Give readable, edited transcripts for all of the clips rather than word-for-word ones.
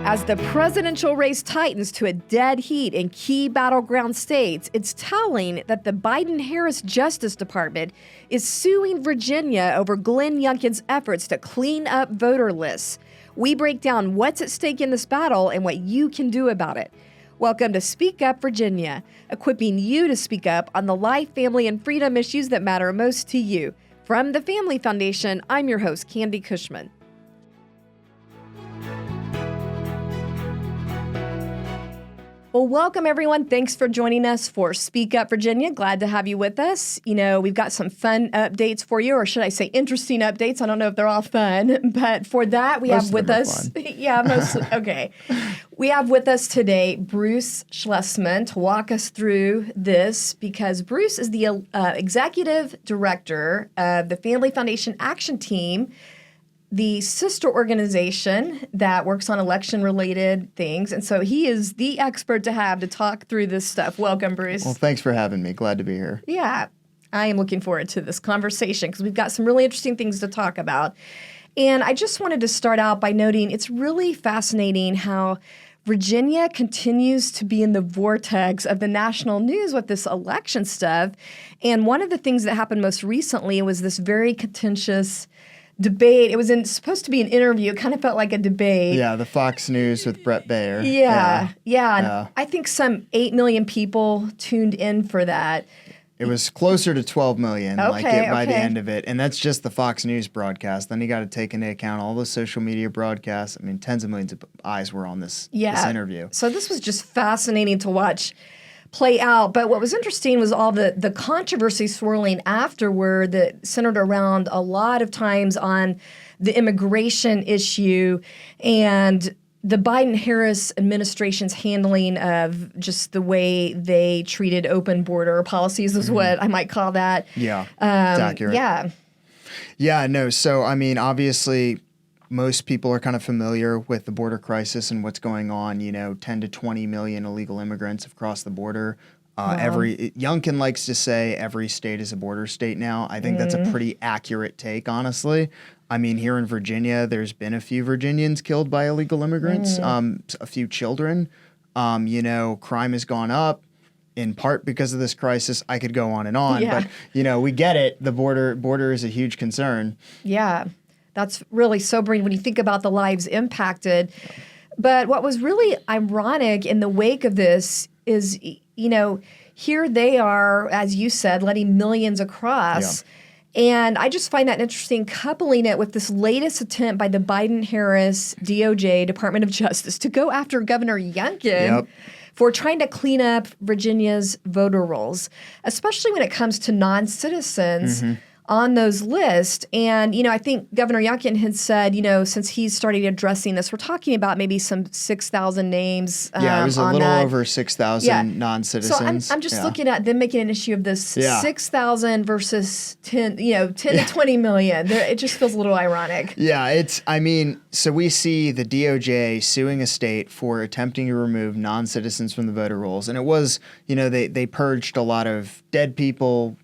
As the presidential race tightens to a dead heat in key battleground states, it's telling that the Biden-Harris Justice Department is suing Virginia over Glenn Youngkin's efforts to clean up voter lists. We break down what's at stake in this battle and what you can do about it. Welcome to Speak Up Virginia, equipping you to speak up on the life, family, and freedom issues that matter most to you. From the Family Foundation, I'm your host, Candi Cushman. Well, welcome everyone. Thanks for joining us for Speak Up Virginia. Glad to have you with us. You know, we've got some fun updates for you, or should I say interesting updates? I don't know if they're all fun, but for that we have with us, yeah, mostly, okay. We have with us today Bruce Schlesman to walk us through this because Bruce is the executive director of the Family Foundation Action Team, the sister organization that works on election-related things. And so he is the expert to have to talk through this stuff. Welcome, Bruce. Well, thanks for having me. Glad to be here. Yeah, I am looking forward to this conversation because we've got some really interesting things to talk about. And I just wanted to start out by noting it's really fascinating how Virginia continues to be in the vortex of the national news with this election stuff. And one of the things that happened most recently was this very contentious debate. It was supposed to be an interview. It kind of felt like a debate. Yeah, the Fox News with Bret Baier. Yeah. And I think some 8 million people tuned in for that. It was closer to 12 million by the end of it. And that's just the Fox News broadcast. Then you got to take into account all the social media broadcasts. I mean, tens of millions of eyes were on this interview. So this was just fascinating to watch play out. But what was interesting was all the controversy swirling afterward that centered around a lot of times on the immigration issue and the Biden-Harris administration's handling of just the way they treated open border policies is what I might call that. Yeah, it's accurate. Yeah, no. So, I mean, obviously, most people are kind of familiar with the border crisis and what's going on. You know, 10 to 20 million illegal immigrants have crossed the border. Youngkin likes to say every state is a border state now. I think that's a pretty accurate take, honestly. I mean, here in Virginia, there's been a few Virginians killed by illegal immigrants, a few children. You know, crime has gone up in part because of this crisis. I could go on and on, but, you know, we get it. The border is a huge concern. Yeah. That's really sobering when you think about the lives impacted. But what was really ironic in the wake of this is, you know, here they are, as you said, letting millions across. Yeah. And I just find that interesting, coupling it with this latest attempt by the Biden-Harris DOJ, Department of Justice, to go after Governor Youngkin for trying to clean up Virginia's voter rolls, especially when it comes to non-citizens on those lists. And, you know, I think Governor Youngkin had said, you know, since he's started addressing this, we're talking about maybe some 6,000 names. It was a little over 6,000 non-citizens. So I'm just looking at them making an issue of this 6,000 versus 10 to 20 million. It just feels a little ironic. Yeah, so we see the DOJ suing a state for attempting to remove non-citizens from the voter rolls. And it was, you know, they purged a lot of dead people,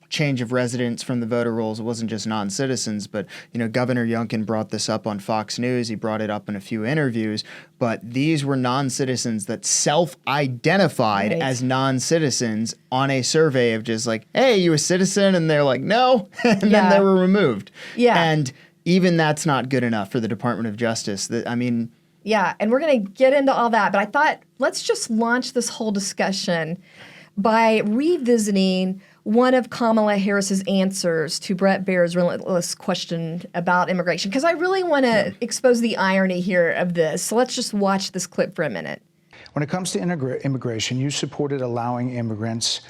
change of residence from the voter rolls. It wasn't just non-citizens, but, you know, Governor Youngkin brought this up on Fox News. He brought it up in a few interviews, but these were non-citizens that self-identified as non-citizens on a survey of just like, hey, you a citizen? And they're like, no. And then they were removed. Yeah. And even that's not good enough for the Department of Justice. Yeah, and we're going to get into all that, but I thought let's just launch this whole discussion by revisiting one of Kamala Harris's answers to Bret Baier's relentless question about immigration, because I really want to expose the irony here of this. So let's just watch this clip for a minute. When it comes to immigration, you supported allowing immigrants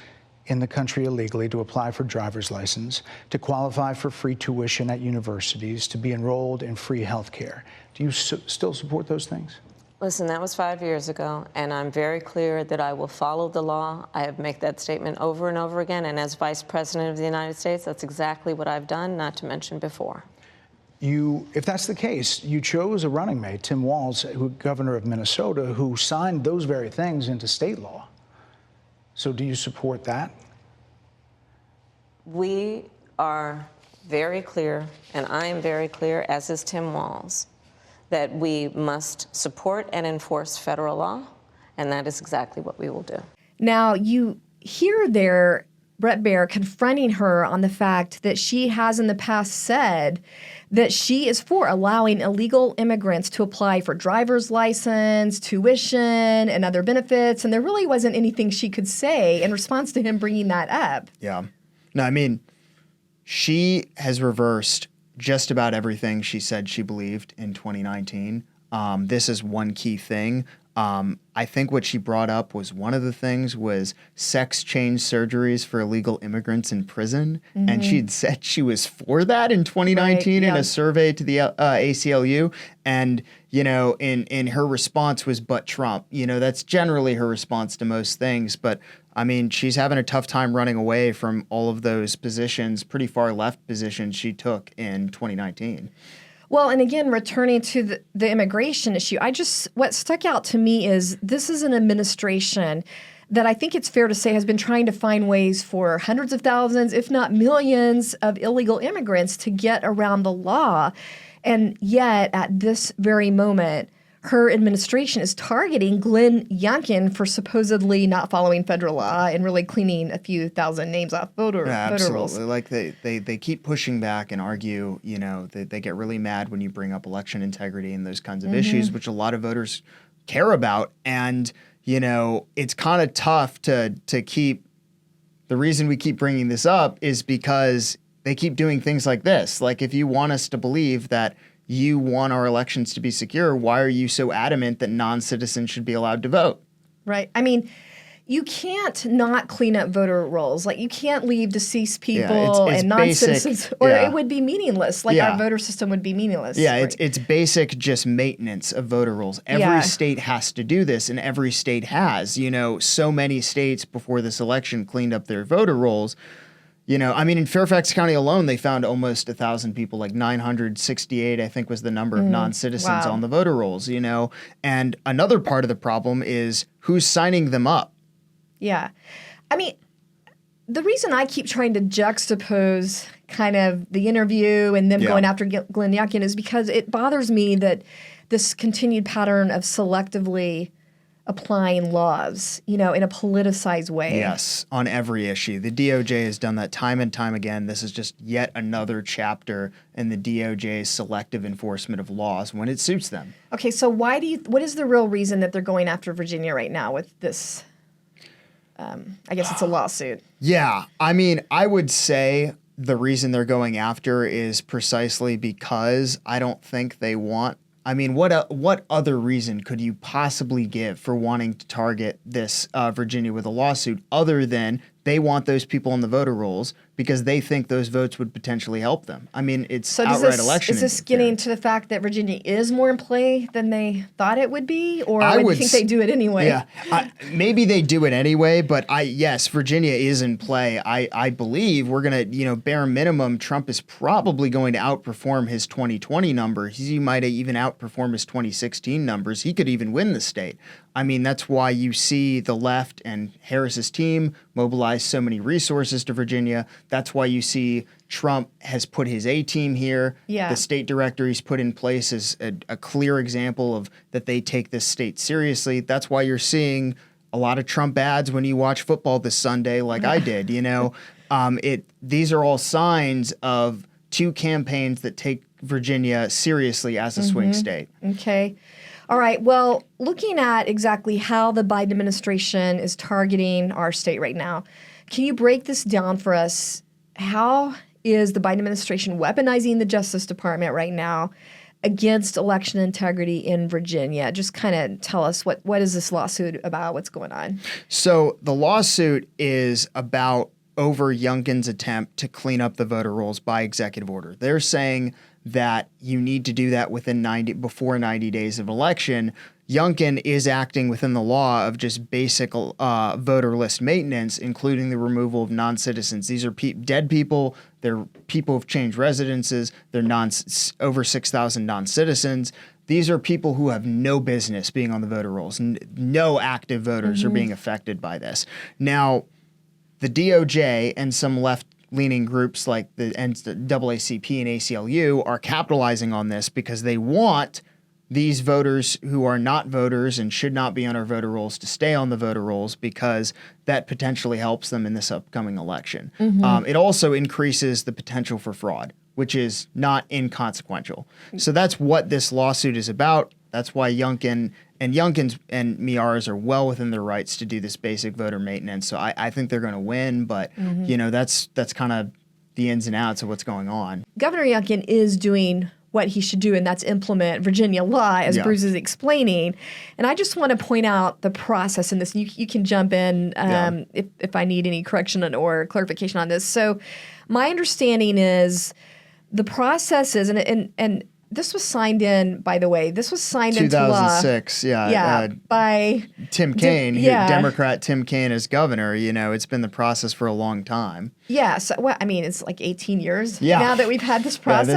in the country illegally to apply for driver's license, to qualify for free tuition at universities, to be enrolled in free health care. Do you still support those things? Listen, that was 5 years ago, and I'm very clear that I will follow the law. I have made that statement over and over again, and as Vice President of the United States, that's exactly what I've done, not to mention before. If that's the case, you chose a running mate, Tim Walz, governor of Minnesota, who signed those very things into state law. So do you support that? We are very clear, and I am very clear, as is Tim Walz, that we must support and enforce federal law, and that is exactly what we will do. Now, you hear there Bret Baier confronting her on the fact that she has in the past said that she is for allowing illegal immigrants to apply for driver's license, tuition, and other benefits, and there really wasn't anything she could say in response to him bringing that up. Yeah. No, I mean, she has reversed just about everything she said she believed in 2019. This is one key thing. I think what she brought up was one of the things was sex change surgeries for illegal immigrants in prison. Mm-hmm. And she'd said she was for that in 2019 in a survey to the ACLU. And, you know, in her response was, but Trump, you know, that's generally her response to most things. But I mean, she's having a tough time running away from all of those positions, pretty far left positions she took in 2019. Well, and again, returning to the immigration issue, what stuck out to me is this is an administration that I think it's fair to say has been trying to find ways for hundreds of thousands, if not millions, of illegal immigrants to get around the law. And yet, at this very moment, her administration is targeting Glenn Youngkin for supposedly not following federal law and really cleaning a few thousand names off voter rolls. Like they keep pushing back and argue, you know, they get really mad when you bring up election integrity and those kinds of issues, which a lot of voters care about. And, you know, it's kind of tough to keep – the reason we keep bringing this up is because they keep doing things like this. Like if you want us to believe that – you want our elections to be secure, why are you so adamant that non-citizens should be allowed to vote? Right. I mean, you can't not clean up voter rolls. Like, you can't leave deceased people and non-citizens, basic, or it would be meaningless. Like, our voter system would be meaningless. Yeah, right? It's basic just maintenance of voter rolls. Every state has to do this, and every state has. You know, so many states before this election cleaned up their voter rolls. You know, I mean, in Fairfax County alone, they found almost 1,000 people, like 968, I think was the number of non-citizens on the voter rolls, you know. And another part of the problem is who's signing them up. Yeah. I mean, the reason I keep trying to juxtapose kind of the interview and them going after Glenn Youngkin is because it bothers me that this continued pattern of selectively applying laws, you know, in a politicized way. Yes, on every issue. The DOJ has done that time and time again. This is just yet another chapter in the DOJ's selective enforcement of laws when it suits them. Okay, so what is the real reason that they're going after Virginia right now with this? I guess it's a lawsuit. Yeah, I mean, I would say the reason they're going after is precisely because I don't think they want. I mean, what other reason could you possibly give for wanting to target this Virginia with a lawsuit other than they want those people on the voter rolls because they think those votes would potentially help them? I mean, it's outright election. Is this getting to the fact that Virginia is more in play than they thought it would be, or do you think they do it anyway? Yeah, maybe they do it anyway, but yes, Virginia is in play. I believe we're gonna, you know, bare minimum, Trump is probably going to outperform his 2020 numbers. He might even outperform his 2016 numbers. He could even win the state. I mean, that's why you see the left and Harris's team mobilize so many resources to Virginia. That's why you see Trump has put his A-team here. Yeah. The state director he's put in place is a clear example of that they take this state seriously. That's why you're seeing a lot of Trump ads when you watch football this Sunday, like I did. You know, these are all signs of two campaigns that take Virginia seriously as a swing state. Okay. All right. Well, looking at exactly how the Biden administration is targeting our state right now, can you break this down for us? How is the Biden administration weaponizing the Justice Department right now against election integrity in Virginia? Just kind of tell us what is this lawsuit about? What's going on? So the lawsuit is about over Youngkin's attempt to clean up the voter rolls by executive order. They're saying that you need to do that before 90 days of election. Youngkin is acting within the law of just basic voter list maintenance, including the removal of non-citizens. These are dead people. They're people who've changed residences. They're over 6,000 non-citizens. These are people who have no business being on the voter rolls. No active voters are being affected by this. Now, the DOJ and some left-leaning groups like the NAACP and ACLU are capitalizing on this because they want these voters who are not voters and should not be on our voter rolls to stay on the voter rolls because that potentially helps them in this upcoming election. It also increases the potential for fraud, which is not inconsequential. So that's what this lawsuit is about. That's why Youngkin and Miyares are well within their rights to do this basic voter maintenance. So I think they're going to win, but that's kind of the ins and outs of what's going on. Governor Youngkin is doing what he should do, and that's implement Virginia law, as Bruce is explaining. And I just want to point out the process in this. You can jump in if I need any correction or clarification on this. So my understanding is the process is, and this was signed in, by the way, this was signed into law. 2006, by Tim Kaine, Democrat Tim Kaine as governor. It's been the process for a long time. Yeah, so it's like 18 years now that we've had this process. Yeah,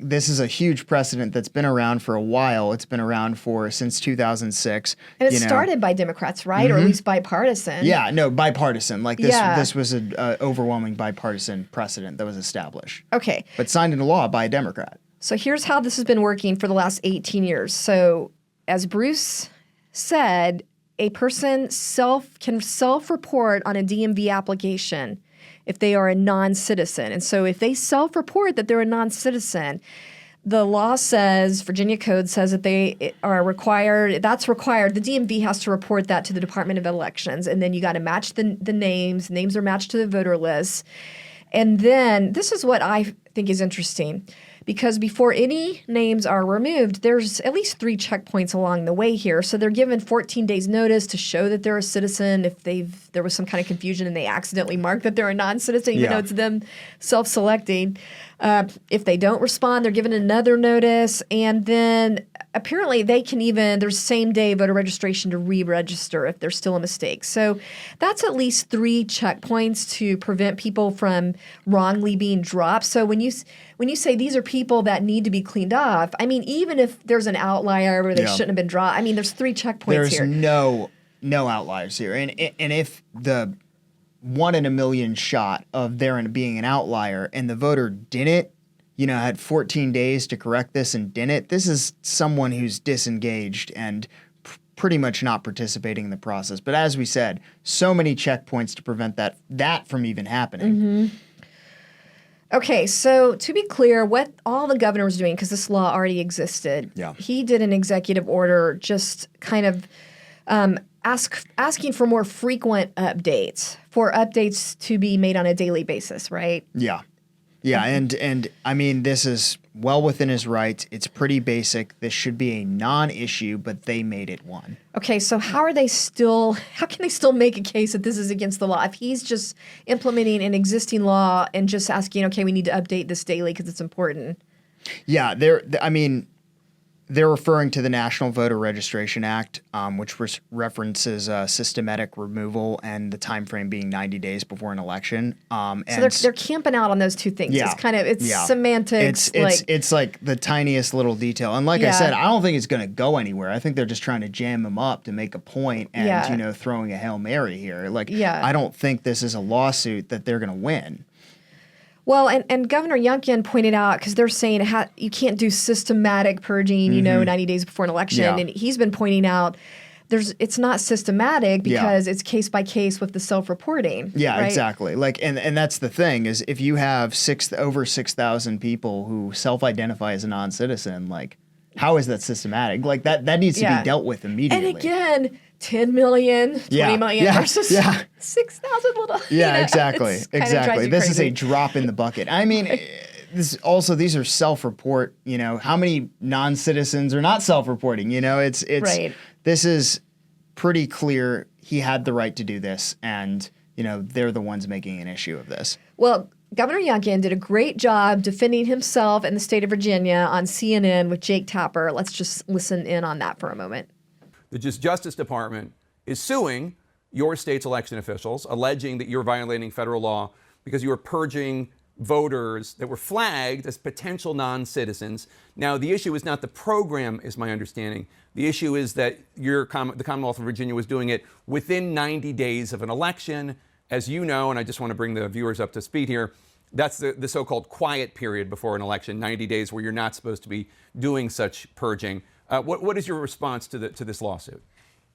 this is a huge precedent that's been around for a while. It's been around since 2006. And it started by Democrats, right? Or at least bipartisan. Yeah, no, bipartisan. This was an overwhelming bipartisan precedent that was established. Okay. But signed into law by a Democrat. So here's how this has been working for the last 18 years. So as Bruce said, a person can self-report on a DMV application if they are a non-citizen. And so if they self-report that they're a non-citizen, the law says, Virginia Code says that they are required, that's required. The DMV has to report that to the Department of Elections. And then you got to match the names. Names are matched to the voter list. And then this is what I think is interesting, because before any names are removed, there's at least 3 checkpoints along the way here. So they're given 14 days notice to show that they're a citizen if there was some kind of confusion and they accidentally marked that they're a non-citizen, even though it's them self-selecting. If they don't respond, they're given another notice. And then apparently they can there's same-day voter registration to re-register if there's still a mistake. So that's at least 3 checkpoints to prevent people from wrongly being dropped. So when you say these are people that need to be cleaned off, even if there's an outlier where they shouldn't have been dropped, there's 3 checkpoints here. There's no outliers here. And if the 1 in a million shot of there being an outlier and the voter didn't, had 14 days to correct this and didn't, this is someone who's disengaged and pretty much not participating in the process. But as we said, so many checkpoints to prevent that from even happening. Okay, so to be clear, what all the governor was doing, because this law already existed, he did an executive order just kind of asking for more frequent updates to be made on a daily basis, right? Yeah. And this is well within his rights. It's pretty basic. This should be a non-issue, but they made it one. Okay, so how can they still make a case that this is against the law if he's just implementing an existing law and just asking, okay, we need to update this daily because it's important? Yeah, they're referring to the National Voter Registration Act, which references systematic removal and the time frame being 90 days before an election. So they're camping out on those 2 things. Yeah, it's semantics. It's like the tiniest little detail. And like I said, I don't think it's going to go anywhere. I think they're just trying to jam him up to make a point and throwing a Hail Mary here. I don't think this is a lawsuit that they're going to win. Well, and Governor Youngkin pointed out, because they're saying you can't do systematic purging, 90 days before an election. Yeah. And he's been pointing out it's not systematic because it's case by case with the self-reporting. Yeah, right? Exactly. And that's the thing is if you have over 6,000 people who self-identify as a non-citizen, how is that systematic? That needs to be dealt with immediately. And again, 10 million, 20 million versus 6,000 little. Yeah, exactly. This is a drop in the bucket. These are self-report, how many non-citizens are not self-reporting? It's right. This is pretty clear he had the right to do this and, they're the ones making an issue of this. Well, Governor Youngkin did a great job defending himself and the state of Virginia on CNN with Jake Tapper. Let's just listen in on that for a moment. The Justice Department is suing your state's election officials, alleging that you're violating federal law because you are purging voters that were flagged as potential non-citizens. Now, the issue is not the program, is my understanding. The issue is that the Commonwealth of Virginia was doing it within 90 days of an election. As you know, and I just want to bring the viewers up to speed here, That's the so-called quiet period before an election, 90 days where you're not supposed to be doing such purging. What is your response to this lawsuit?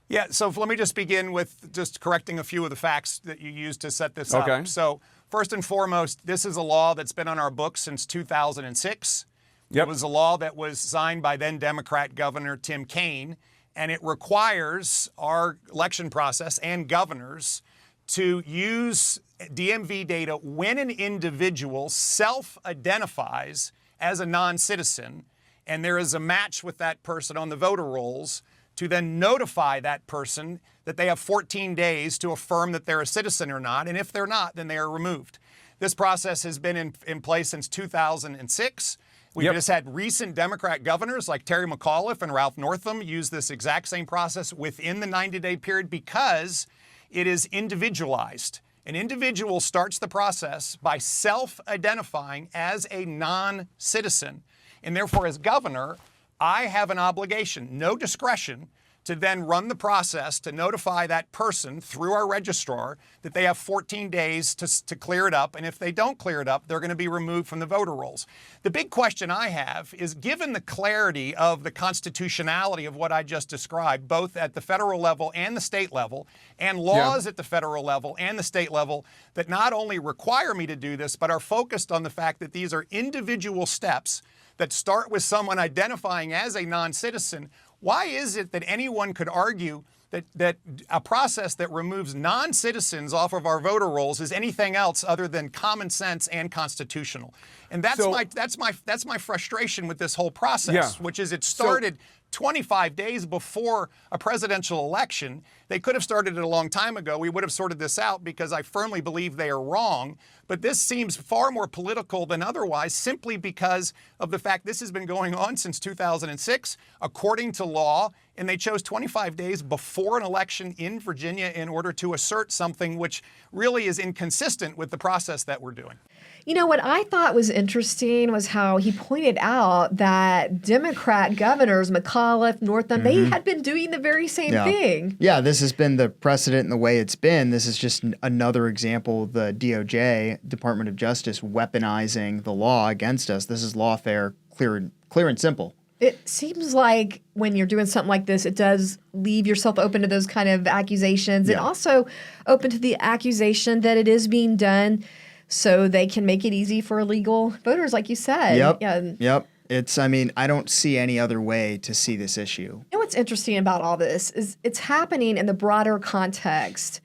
Yeah, so let me just begin with just correcting a few of the facts that you used to set this up. So first and foremost, this is a law that's been on our books since 2006. It was a law that was signed by then Democrat Governor Tim Kaine, and it requires our election process and governors to use DMV data when an individual self-identifies as a non-citizen, and there is a match with that person on the voter rolls, to then notify that person that they have 14 days to affirm that they're a citizen or not, and if they're not, then they are removed. This process has been in place since 2006. We've just had recent Democrat governors like Terry McAuliffe and Ralph Northam use this exact same process within the 90-day period because it is individualized. An individual starts the process by self-identifying as a non-citizen, and therefore as governor, I have an obligation, no discretion, to then run the process to notify that person through our registrar that they have 14 days to clear it up. And if they don't clear it up, they're going to be removed from the voter rolls. The big question I have is, given the clarity of the constitutionality of what I just described, both at the federal level and the state level, and laws at the federal level and the state level that not only require me to do this, but are focused on the fact that these are individual steps that start with someone identifying as a non-citizen, why is it that anyone could argue that a process that removes non-citizens off of our voter rolls is anything else other than common sense and constitutional? And that's my frustration with this whole process, which is it started 25 days before a presidential election. They could have started it a long time ago. We would have sorted this out because I firmly believe they are wrong. But this seems far more political than otherwise, simply because of the fact this has been going on since 2006, according to law, and they chose 25 days before an election in Virginia in order to assert something which really is inconsistent with the process that we're doing. You know, what I thought was interesting was how he pointed out that Democrat governors, McAuliffe, Northam, they had been doing the very same thing. Yeah, this has been the precedent in the way it's been. This is just another example of the DOJ, Department of Justice, weaponizing the law against us. This is lawfare, clear and simple. It seems like when you're doing something like this, it does leave yourself open to those kind of accusations and also open to the accusation that it is being done so they can make it easy for illegal voters, like you said. Yep. I don't see any other way to see this issue. You know what's interesting about all this is it's happening in the broader context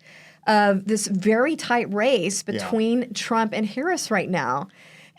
of this very tight race between Trump and Harris right now.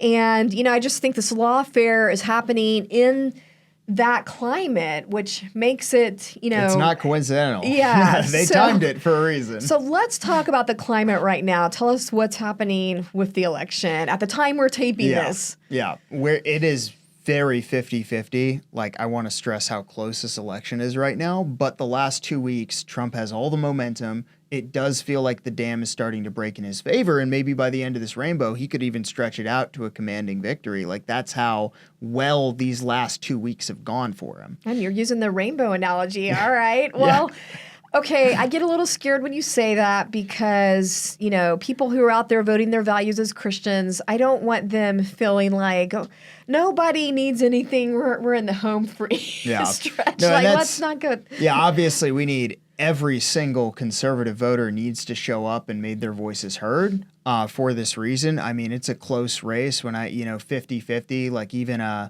And, you know, I just think this lawfare is happening in that climate, which makes it, you know... It's not coincidental. Yeah. They timed it for a reason. So let's talk about the climate right now. Tell us what's happening with the election at the time we're taping this. Yeah, where it is very 50-50. Like, I want to stress how close this election is right now, but the last 2 weeks, Trump has all the momentum. It does feel like the dam is starting to break in his favor, and maybe by the end of this rainbow, he could even stretch it out to a commanding victory. Like, that's how well these last 2 weeks have gone for him. And you're using the rainbow analogy. All right. Well, okay, I get a little scared when you say that because, you know, people who are out there voting their values as Christians, I don't want them feeling like, oh, nobody needs anything. We're in the home free stretch. No, like, let's not go. Yeah, obviously we need every single conservative voter needs to show up and made their voices heard for this reason. I mean, it's a close race when 50-50, like even a,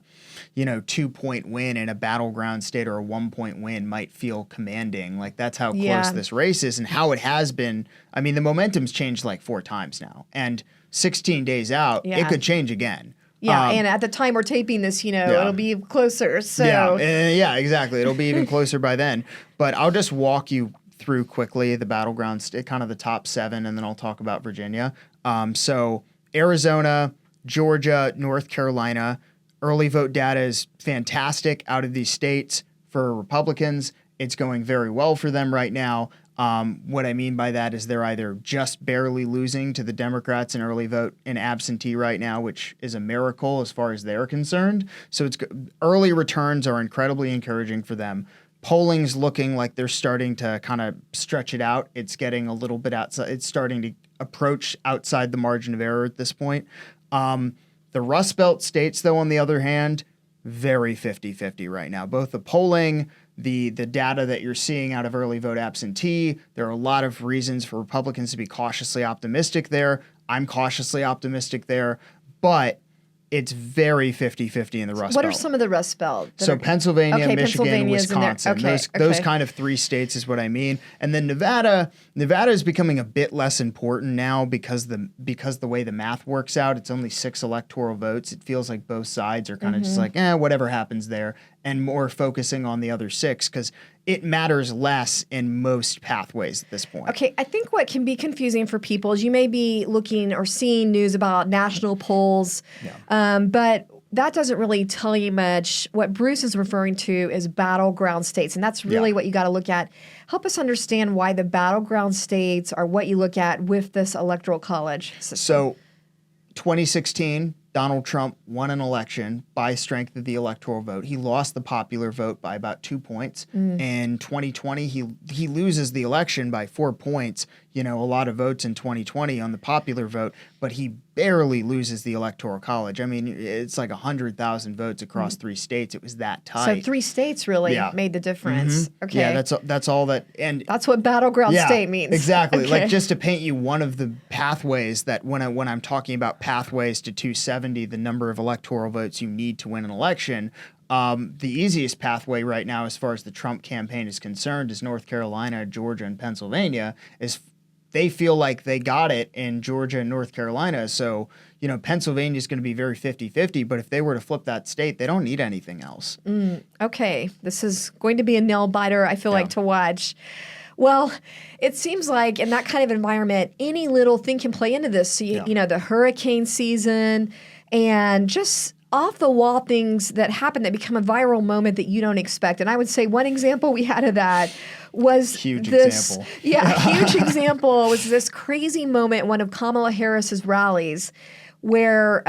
2-point win in a battleground state or a 1-point win might feel commanding. Like that's how close this race is and how it has been. I mean, the momentum's changed like 4 times now, and 16 days out, it could change again. Yeah, and at the time we're taping this, it'll be closer. So yeah, exactly. It'll be even closer by then. But I'll just walk you through quickly the battleground, kind of the top 7, and then I'll talk about Virginia. So Arizona, Georgia, North Carolina, early vote data is fantastic out of these states for Republicans. It's going very well for them right now. What I mean by that is they're either just barely losing to the Democrats in early vote and absentee right now, which is a miracle as far as they're concerned. So early returns are incredibly encouraging for them. Polling's looking like they're starting to kind of stretch it out. It's getting a little bit outside. It's starting to approach outside the margin of error at this point. The Rust Belt states, though, on the other hand, very 50-50 right now. Both the polling, the data that you're seeing out of early vote absentee, there are a lot of reasons for Republicans to be cautiously optimistic there. I'm cautiously optimistic there, but it's very 50-50 in the Rust Belt. What are some of the Rust Belt? So Pennsylvania, Michigan, Pennsylvania's Wisconsin, those kind of 3 states is what I mean. And then Nevada is becoming a bit less important now because the way the math works out, it's only 6 electoral votes. It feels like both sides are kind of just like, whatever happens there, and more focusing on the other 6 because it matters less in most pathways at this point. Okay, I think what can be confusing for people is you may be looking or seeing news about national polls, but that doesn't really tell you much. What Bruce is referring to is battleground states, and that's really what you got to look at. Help us understand why the battleground states are what you look at with this electoral college system. So 2016, Donald Trump won an election by strength of the electoral vote. He lost the popular vote by about 2 points. In 2020, he loses the election by 4 points. A lot of votes in 2020 on the popular vote, but he barely loses the electoral college. I mean, it's like 100,000 votes across 3 states. It was that tight. So 3 states really made the difference. Okay. Yeah, that's all that. And that's what battleground state means. Exactly. Okay. Like just to paint you one of the pathways that when I'm talking about pathways to 270, the number of electoral votes you need to win an election, the easiest pathway right now as far as the Trump campaign is concerned is North Carolina, Georgia, and Pennsylvania. They feel like they got it in Georgia and North Carolina. So, Pennsylvania is going to be very 50-50, but if they were to flip that state, they don't need anything else. Okay. This is going to be a nail biter, I feel like, to watch. Well, it seems like in that kind of environment, any little thing can play into this. So, the hurricane season and just off-the-wall things that happen that become a viral moment that you don't expect. And I would say one example we had of that was huge example was this crazy moment at one of Kamala Harris's rallies where,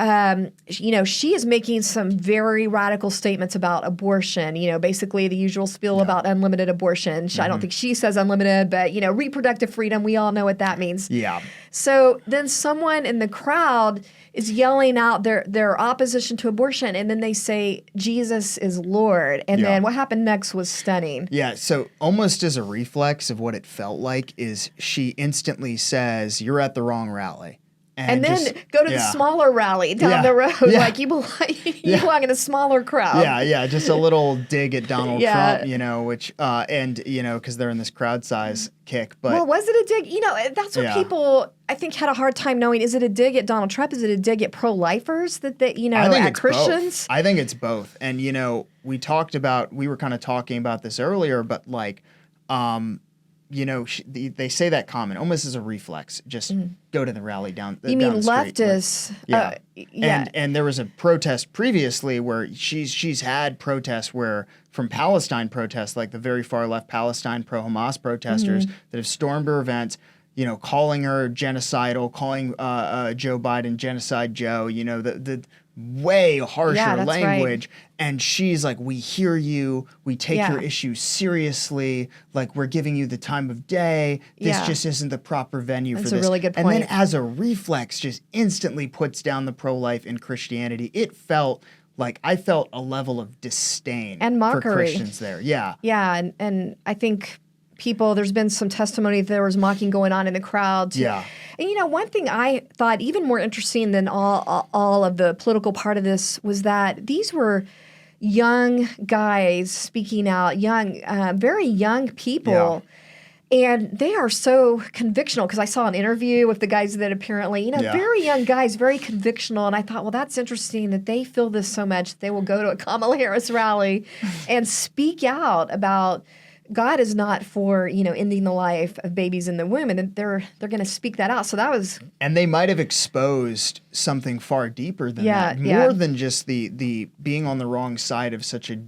she is making some very radical statements about abortion, basically the usual spiel about unlimited abortion. I don't think she says unlimited, but, reproductive freedom, we all know what that means. Yeah. So then someone in the crowd is yelling out their opposition to abortion, and then they say, Jesus is Lord. And then what happened next was stunning. Yeah, so almost as a reflex of what it felt like is she instantly says, you're at the wrong rally. And then go to the smaller rally down the road. Like you belong in a smaller crowd. Yeah. Just a little dig at Donald Trump, which, because they're in this crowd size kick. But well, was it a dig? That's what people, I think, had a hard time knowing. Is it a dig at Donald Trump? Is it a dig at pro-lifers at Christians? Both. I think it's both. And, we were kind of talking about this earlier, but they say that comment almost as a reflex. Just go to the rally down. You mean leftists? And there was a protest previously where she's had protests from Palestine protests, like the very far left Palestine pro-Hamas protesters that have stormed her events. Calling her genocidal, calling Joe Biden Genocide Joe. The way harsher language. Right. And she's like, we hear you. We take your issues seriously. Like, we're giving you the time of day. This just isn't the proper venue for this. That's a really good point. And then as a reflex, just instantly puts down the pro-life in Christianity. It felt like I felt a level of disdain and mockery for Christians there. Yeah. Yeah. And I think there's been some testimony that there was mocking going on in the crowd. Yeah. And one thing I thought even more interesting than all of the political part of this was that these were young guys speaking out, very young people. Yeah. And they are so convictional because I saw an interview with the guys that apparently, very young guys, very convictional. And I thought, well, that's interesting that they feel this so much that they will go to a Kamala Harris rally and speak out about God is not for, ending the life of babies in the womb, and they're going to speak that out. So that was, and they might have exposed something far deeper than that, more than just the being on the wrong side of such a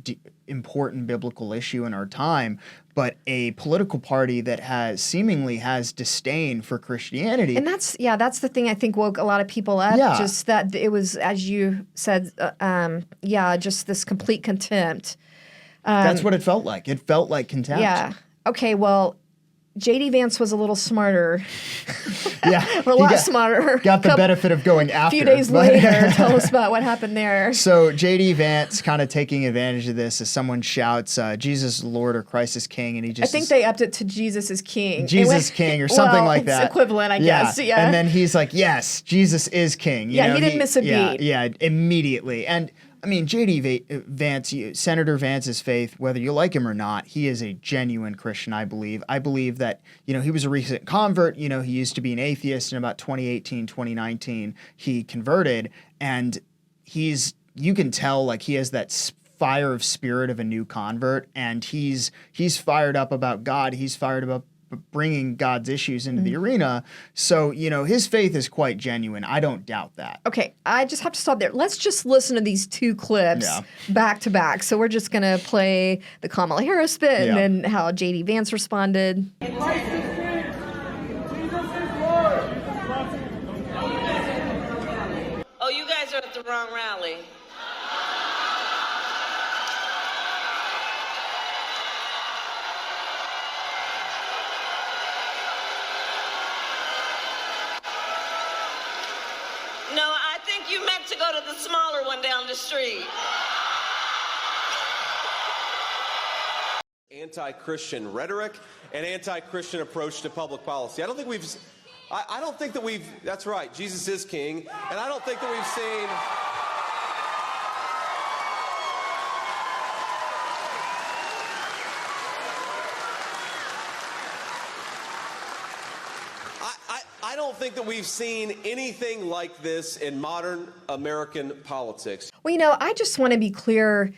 important biblical issue in our time, but a political party that seemingly has disdain for Christianity. And that's the thing I think woke a lot of people up. Yeah. Just that it was, as you said, just this complete contempt. That's what it felt like. It felt like contempt. Yeah. Okay, well, J.D. Vance was a little smarter. Yeah. Or a lot smarter. Got the benefit of going after. A few days later. Tell us about what happened there. So J.D. Vance kind of taking advantage of this as someone shouts, Jesus is Lord or Christ is King. And he just... I think they upped it to Jesus is King. Jesus King or something like that. It's equivalent, I guess. Yeah. And then he's like, yes, Jesus is King. He didn't miss a beat. Yeah, immediately. And I mean, J.D. Vance, Senator Vance's faith, whether you like him or not, he is a genuine Christian, I believe. I believe that, he was a recent convert. He used to be an atheist in about 2018, 2019. He converted, and you can tell, like, he has that fire of spirit of a new convert, and he's fired up about God. He's fired up bringing God's issues into the arena. So, his faith is quite genuine. I don't doubt that. Okay, I just have to stop there. Let's just listen to these two clips back to back. So we're just going to play the Kamala Harris bit and then how J.D. Vance responded. Christ is King. Jesus is Lord. Oh, you guys are at the wrong rally. No, I think you meant to go to the smaller one down the street. Anti-Christian rhetoric and anti-Christian approach to public policy. I don't think that we've, that's right, Jesus is King, and I don't think that we've seen... I don't think that we've seen anything like this in modern American politics. Well, I just want to be clear,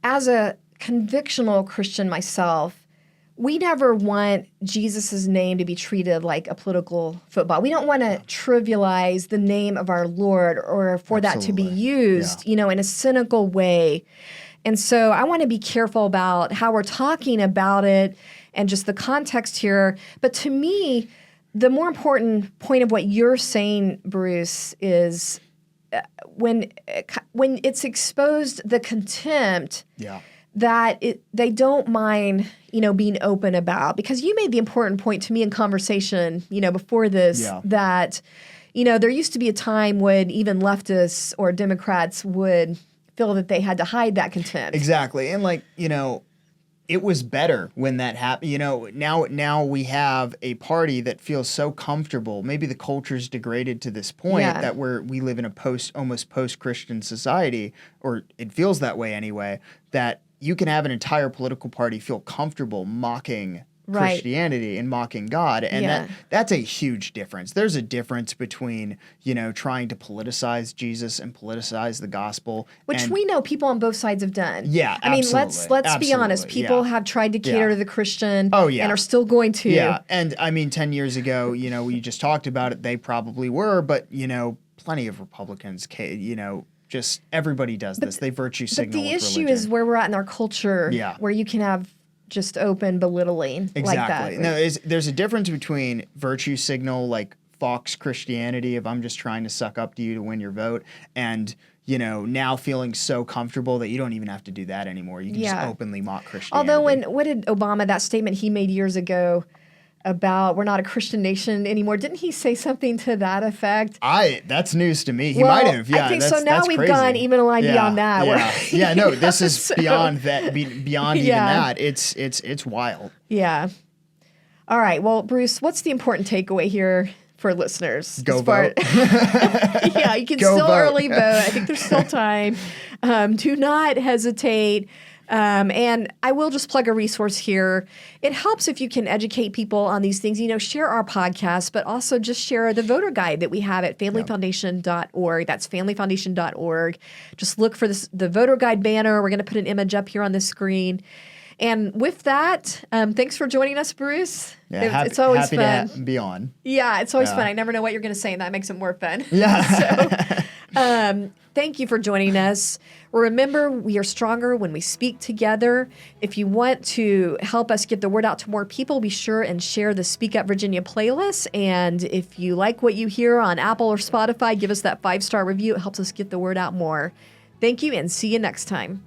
as a convictional Christian myself, we never want Jesus' name to be treated like a political football. We don't want to trivialize the name of our Lord or for that to be used, in a cynical way. And so I want to be careful about how we're talking about it and just the context here. But to me, the more important point of what you're saying, Bruce, is when it's exposed the contempt that they don't mind, being open about. Because you made the important point to me in conversation, before this, that, there used to be a time when even leftists or Democrats would feel that they had to hide that contempt. Exactly. And it was better when that happened. Now we have a party that feels so comfortable. Maybe the culture's degraded to this point that we live in a almost post-Christian society, or it feels that way anyway, that you can have an entire political party feel comfortable mocking Christianity and mocking God. And that's a huge difference. There's a difference between, trying to politicize Jesus and politicize the gospel. Which we know people on both sides have done. Yeah, I mean, let's be honest. People have tried to cater to the Christian and are still going to. Yeah, and I mean, 10 years ago, we just talked about it, they probably were, but, plenty of Republicans, just everybody does this. They virtue signal with religion. But the issue is where we're at in our culture where you can have just open belittling like that. No, there's a difference between virtue signal, like Fox Christianity, if I'm just trying to suck up to you to win your vote, and now feeling so comfortable that you don't even have to do that anymore. You can just openly mock Christianity. Although what did Obama, that statement he made years ago about we're not a Christian nation anymore, didn't he say something to that effect? That's news to me. He might have. Yeah, I think so. Now we've gone even a line beyond that. No, this is beyond that. Beyond even that, it's wild. Yeah. All right. Well, Bruce, what's the important takeaway here for listeners? Go vote. Yeah, you can still early vote. I think there's still time. Do not hesitate. And I will just plug a resource here. It helps if you can educate people on these things. Share our podcast, but also just share the voter guide that we have at familyfoundation.org. That's familyfoundation.org. Just look for the voter guide banner. We're going to put an image up here on the screen. And with that, thanks for joining us, Bruce. Yeah, it's always fun. Happy to be on. Yeah, it's always fun. I never know what you're going to say, and that makes it more fun. Yeah. So, thank you for joining us. Remember, we are stronger when we speak together. If you want to help us get the word out to more people, be sure and share the Speak Up Virginia playlist. And if you like what you hear on Apple or Spotify, give us that 5-star review. It helps us get the word out more. Thank you, and see you next time.